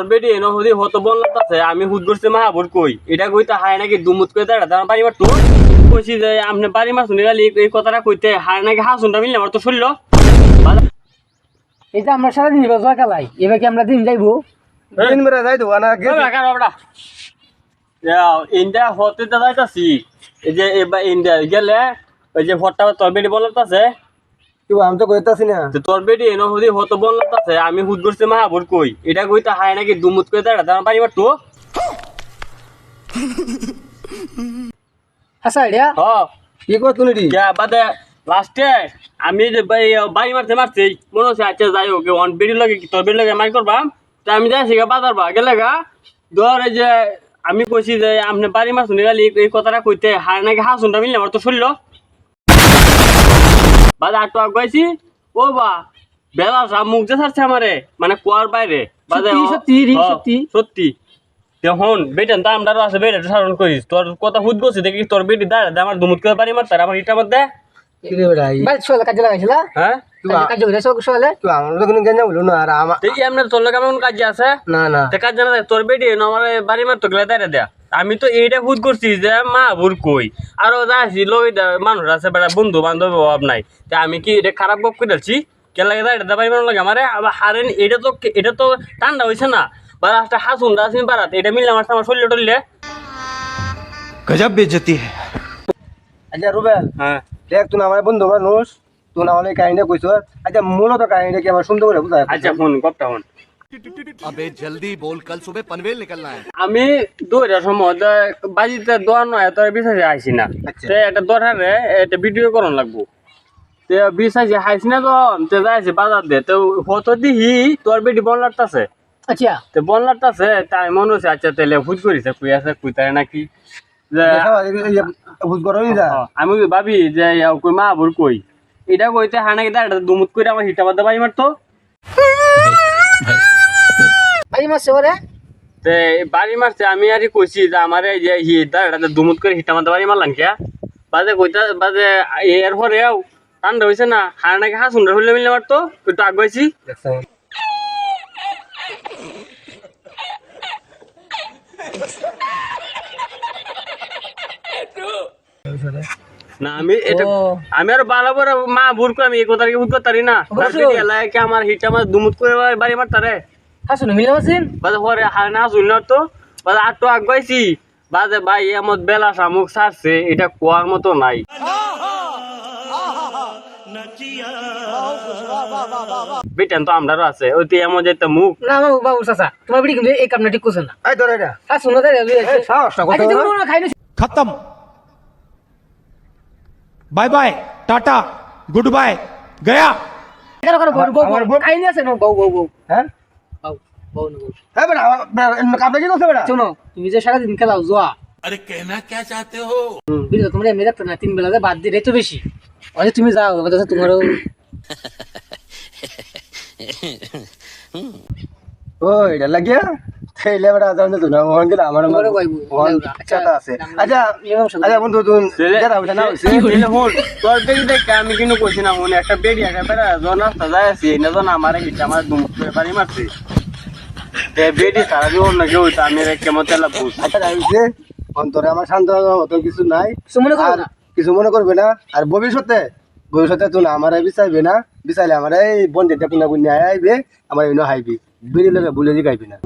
তোর বেটি এনো হদি হতো বললাম আছে আমি হুদ করছি মাহাবুর কই এটা কইতে হায় নাকি দুমুত কই দাঁড়া দাঁড়া বাড়ি মারতো কইছি যে আপনি বাড়ি মারছুন গেলে এই কথাটা কইতে হায় নাকি হাসুনটা মিললে আমার তো শুনলো এটা আমরা সারাদিন বাজা খেলাই এবার কি আমরা দিন যাইবো দিন বেড়া যাই তো না ইন্ডিয়া হতে যাইতাছি এই যে এবার ইন্ডিয়া গেলে ওই যে ভট্টা তোর বেটি বললাম আছে আমি তো কইতাছি না তোর বেটি এনো হদি হতো বললাম আছে আমি হুদ করছি মাহাবুর কই এটা কইতে হায় নাকি দুমুত কই দাঁড়া দাঁড়া বাড়ি মারতো হাসা আইডিয়া হ কি কর তুই রে বাদে লাস্টে আমি যে বাড়ি মারছি মনে হচ্ছে আচ্ছা যাই হোক অন বেড়ি লাগে তোর বেড়ি লাগে মারি করবাম তা আমি যাইছি গা বাজার বা গেলে গা ধর এই যে আমি কইছি যে আপনি বাড়ি মারছুন গেলে এই কথাটা কইতে হার নাকি হাসুনটা মিললে আমার তো শুনলো বাদে আটটু আগাইছি ও বা বেলা মুখ যে ছাড়ছে আমারে মানে কুয়ার বাইরে বাদে সত্যি হন বেটেন দাম দাঁড়ো আছে বেটে সারণ করিস তোর কথা হুদ গছি দেখি তোর বেটি দাঁড়া আমার দুমুত করে বাড়ি মারতার আমার ইটার মধ্যে কি রে বেড়া ভাই সোলা কাজে লাগাইছিলা হ্যাঁ কাজে হইছে সোলা তুই আমার তো কোনো গেঞ্জা বলো না আর আমার এই এমনি তোর লোক আমার কাজ আছে না না তে কাজ জানা তোর বেটি আমার বাড়ি মারতো গেলে দাঁড়া দেয়া আমি তো এইটা হুদ করছি যে মা বুর কই আরো যাচ্ছি লোক মানুষ আছে বেড়া বন্ধু বান্ধব অভাব নাই তা আমি কি এটা খারাপ বক করে দিচ্ছি কে লাগে দাঁড়া বাড়ি মারো লাগে আমারে আবার হারেন এটা তো ঠান্ডা হয়েছে না বা একটা হাসুন রাসিন বাড়াতে এটা মিললে আমার শরীর টরলে गजब बेइज्जती है। আচ্ছা রুবেল হ্যাঁ দেখ তুই আমার বন্ধু মানুষ তুই আমার কাহিনীটা কইছ আচ্ছা মূলত কাহিনীটা কি আমার সুন্দর করে বুঝায় আচ্ছা ফোন গপটা ফোন अबे जल्दी बोल कल सुबह पनवेल निकलना है। আমি দৌড়ার সময় বাজিতে দোয়ার নয় তোর বিশ্বাসে আইসি না সে একটা দরকারে একটা ভিডিও করন লাগবো তে বিশ্বাসে হাইছি না তখন তে যাইছে বাজার দে তো হতো দিহি তোর বেটি বন লাগতাছে আচ্ছা তে বন লাগতাছে তাই মনে হচ্ছে আচ্ছা তাহলে হুজ করিছে কুই আছে কুই তাই নাকি যে বুঝ করনি যা আমি ভাবি যে কই মা বুর কই এটা কইতে হা নাকি দাঁড়া দুমুত করে আমার হিটা বাদে বাড়ি মারতো ভাই মাসে ওরে তে বাড়ি মারছে আমি আর কইছি যে আমার এই যে দাঁড়া দুমুত করে হিটা বাদে বাড়ি মারলাম কে বাজে কইতা বাজে এর পরেও ঠান্ডা হয়েছে না হার নাকি হাসুন হইলে মিললে মারতো একটু আগাইছি না আমি এটা আমি আর বালা বড় মা বুর কো আমি এই কথা কি বুঝ করতারি না এলাকায় কি আমার হিটা আমার দুমুত করে বাড়ি মারতারে হাসুন মিলে মাসিন বাজে পরে হার না হাসুন না তো বাজে আটটু আগাইছি বাজে ভাই এমন বেলা শামুক ছাড়ছে এটা কোয়ার মতো নাই বেটেন তো আমরাও আছে ওই তুই এমন যেতে মুখ না বাবু চাচা তোমার বিড়ি কিন্তু এই কামনা ঠিক করছে না এই ধর এটা হাসুন না দাঁড়িয়ে এই সাহসটা কত না খাইনি खत्म। Bye bye tata good bye गया। কেন কেন বউ খাইনি আছে না বউ হ্যাঁ বউ না হ্যাঁ বেটা কামটা কি করছ বেটা শোনো তুমি যে সারাদিন খেলাও জোয়া अरे कहना क्या चाहते हो। বিড়ি তোমরা এমনি রাখতো না 3 বেলা বাদ দিয়ে রেতো বেশি আরে তুমি যাও কথা তোমারও ওই এটা লাগিয়া থেইলে বেটা জানো তো না ওখান গেলে আমার তোমারও কইবো আচ্ছা আছে আচ্ছা আচ্ছা বন্ধু তুই যারা হইছে না হইছে তোর বেড়ি দেখে আমি কিন্তু কইছি না মনে একটা বেড়ি একটা বেড়া জন রাস্তা যায় আছি না জন আমার হিটা আমার দুমুত করে বাড়ি মারছে তে বেড়ি সারা জীবন না কেউ আমি কেমন তেলা বুঝ আচ্ছা হইছে অন্তরে আমার শান্ত অত কিছু নাই মনে করো না কিছু মনে করবে না আর ভবিষ্যতে তুই আমার বিচাইবে না বিচাইলে আমার এই বন্ধুটা কোনা কোন আইবে আমার এনে হাইবি বিড়ি লগে ভুলে দি গাইবি না